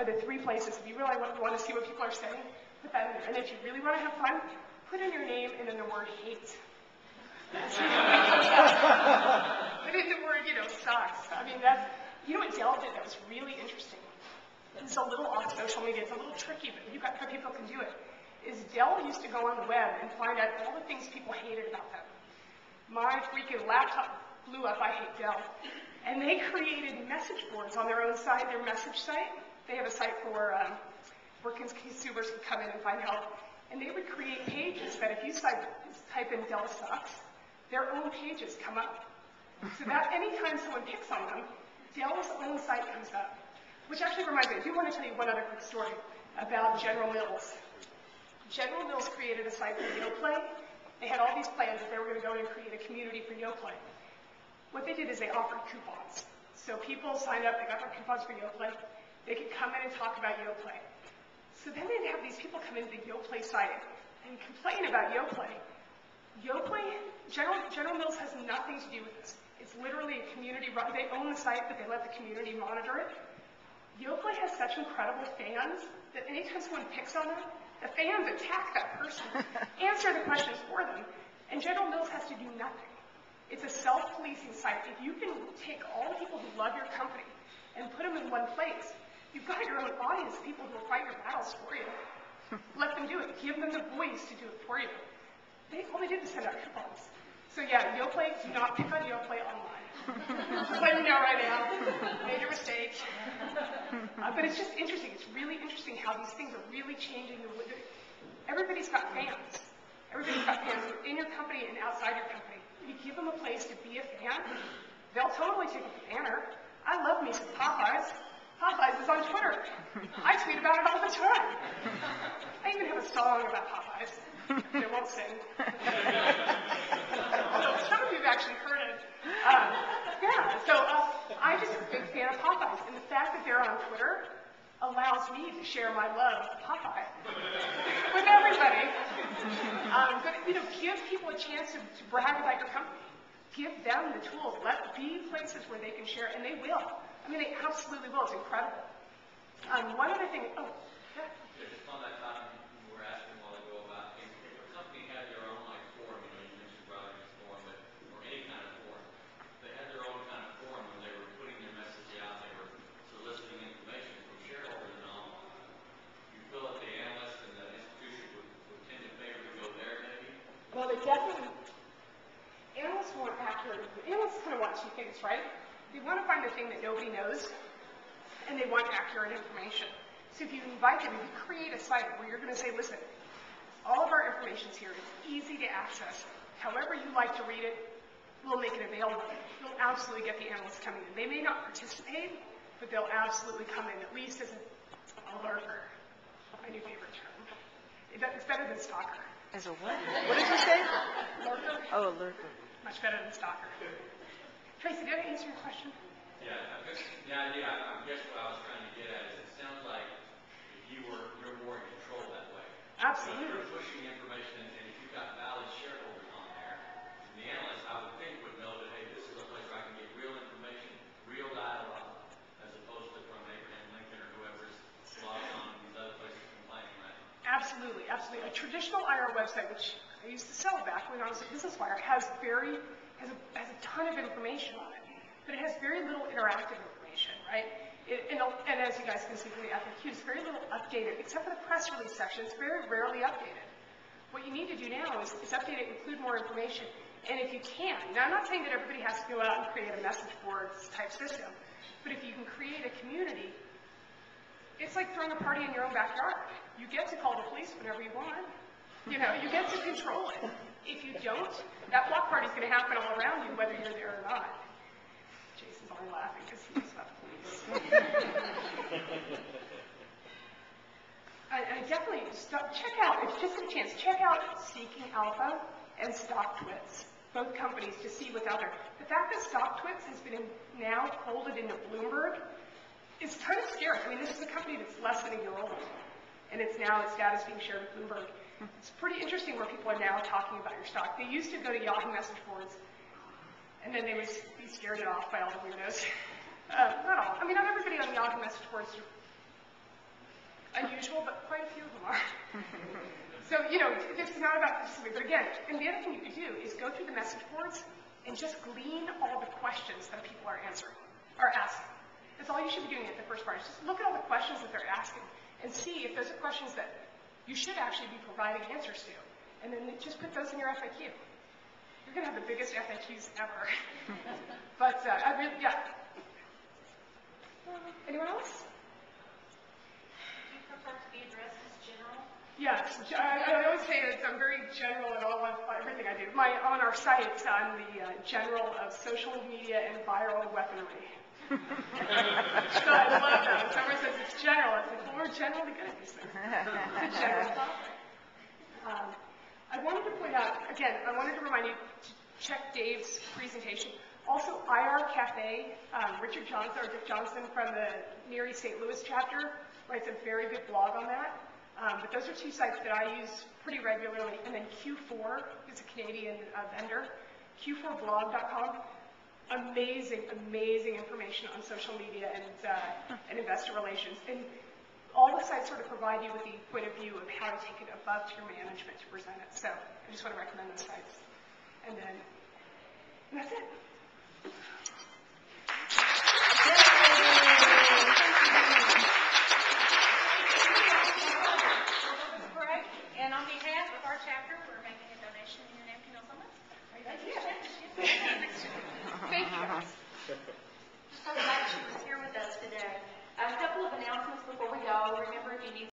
are the 3 places. If you really want to see what people are saying, put that in there. And if you really want to have fun, put in your name and then the word hate. Put in the word, sucks. I mean, what Dell did that was really interesting. It's a little off social media. It's a little tricky, but people can do it. Is Dell used to go on the web and find out all the things people hated about them. My freaking laptop blew up. I hate Dell. And they created message boards on their own site, their message site. They have a site for where consumers could come in and find help. And they would create pages that if you type in Dell sucks, their own pages come up. So that anytime someone picks on them, Dell's own site comes up. Which actually reminds me, I do want to tell you one other quick story about General Mills. General Mills created a site for YoPlay. They had all these plans that they were going to go in and create a community for YoPlay. What they did is they offered coupons. So people signed up, they got their coupons for YoPlay. They could come in and talk about YoPlay. So then they'd have these people come into the YoPlay site and complain about YoPlay. General Mills has nothing to do with this. It's literally a community run. They own the site, but they let the community monitor it. YoPlay has such incredible fans that anytime someone picks on them, the fans attack that person, answer the questions for them, and General Mills has to do nothing. It's a self-policing site. If you can take all the people who love your company and put them in one place, you've got your own audience, people who will fight your battles for you. Let them do it. Give them the voice to do it for you. All they did was send out coupons. So yeah, YoPlay, do not pick on YoPlay online. Just letting you know right now. Made a mistake. But it's just interesting. It's really interesting how these things are really changing the way. Everybody's got fans. Everybody's got fans in your company and outside your company. You give them a place to be a fan, they'll totally take a banner. I love me some Popeyes. Popeyes is on Twitter. I tweet about it all the time. I even have a song about Popeyes. I won't sing. Some of you have actually heard it. I'm just a big fan of Popeyes. And the fact that they're on Twitter allows me to share my love of Popeye with everybody. But give people a chance to brag about your company. Give them the tools. Let be places where they can share, and they will. I mean, they absolutely will. It's incredible. One other thing. Oh, yeah. Just on that topic, you were asking a while ago about if a company had their own forum, you mentioned Rogers forum, or any kind of forum. They had their own kind of forum when they were putting their message out. They were soliciting information from shareholders and all. You feel that the analysts and the institution would tend to favor to go there, maybe? Well, they definitely. Analysts want accurate. Analysts kind of want 2 things, right? They want to find the thing that nobody knows, and they want accurate information. So if you invite them, if you create a site where you're going to say, listen, all of our information's here. It's easy to access. However you like to read it, we'll make it available. You'll absolutely get the analysts coming in. They may not participate, but they'll absolutely come in, at least as a lurker. My new favorite term. It's better than stalker. As a what? What did you say? Lurker. Oh, a lurker. Much better than stalker. Tracy, did I answer your question? Yeah, I guess what I was trying to get at is it sounds like you're more in control that way. Absolutely. You're pushing information, and if you've got valid shareholders on there, the analyst, I would think, would know that, hey, this is a place where I can get real information, real dialogue, as opposed to from Abraham Lincoln or whoever's logged on these other places complaining, right? Absolutely, absolutely. A traditional IR website, which I used to sell back when I was at Business Wire, has a ton of information on it, but it has very little interactive information, right? And as you guys can see from the FAQs, very little updated, except for the press release section. It's very rarely updated. What you need to do now is update it, include more information, and if you can, now I'm not saying that everybody has to go out and create a message boards type system, but if you can create a community, it's like throwing a party in your own backyard. You get to call the police whenever you want. You get to control it. If you don't, that block party is going to happen all around you, whether you're there or not. Jason's only laughing because he knows about the police. I definitely check out, if just a chance, check out Seeking Alpha and StockTwits, both companies, to see what's out there. The fact that StockTwits has been now folded into Bloomberg is kind of scary. I mean, this is a company that's less than a year old, and its data is being shared with Bloomberg. It's pretty interesting where people are now talking about your stock. They used to go to Yahoo message boards, and then they would be scared off by all the weirdos. Not all. I mean, not everybody on Yahoo message boards usual, but quite a few of them are. So, you know, it's not about specific, but again, and the other thing you could do is go through the message boards and just glean all the questions that people are asking. That's all you should be doing at the first part. Is just look at all the questions that they're asking and see if those are questions that you should actually be providing answers to. And then just put those in your FAQ. You're going to have the biggest FAQs ever. But I really, yeah. Anyone else? Do you prefer to be addressed as general? Yes, I always say that I'm very general in all of everything I do. On our site, I'm the general of social media and viral weaponry. So I love that. When someone says it's general, it's like, well, we're generally good at these things. It's a general topic. I wanted to point out, again, I wanted to remind you to check Dave's presentation. Also, IR Cafe, Richard Johnson, or Dick Johnson from the Near East St. Louis chapter, writes a very good blog on that. But those are two sites that I use pretty regularly. And then Q4 is a Canadian vendor, q4blog.com. Amazing, amazing information on social media and investor relations. And all the sites sort of provide you with the point of view of how to take it above to your management to present it. So I just want to recommend those sites. And that's it. Greg, and on behalf of our chapter, we're making a donation in your name to Mill Summit. Thank you. Thank you. So glad she was here with us today. A couple of announcements before we go. Remember, if you need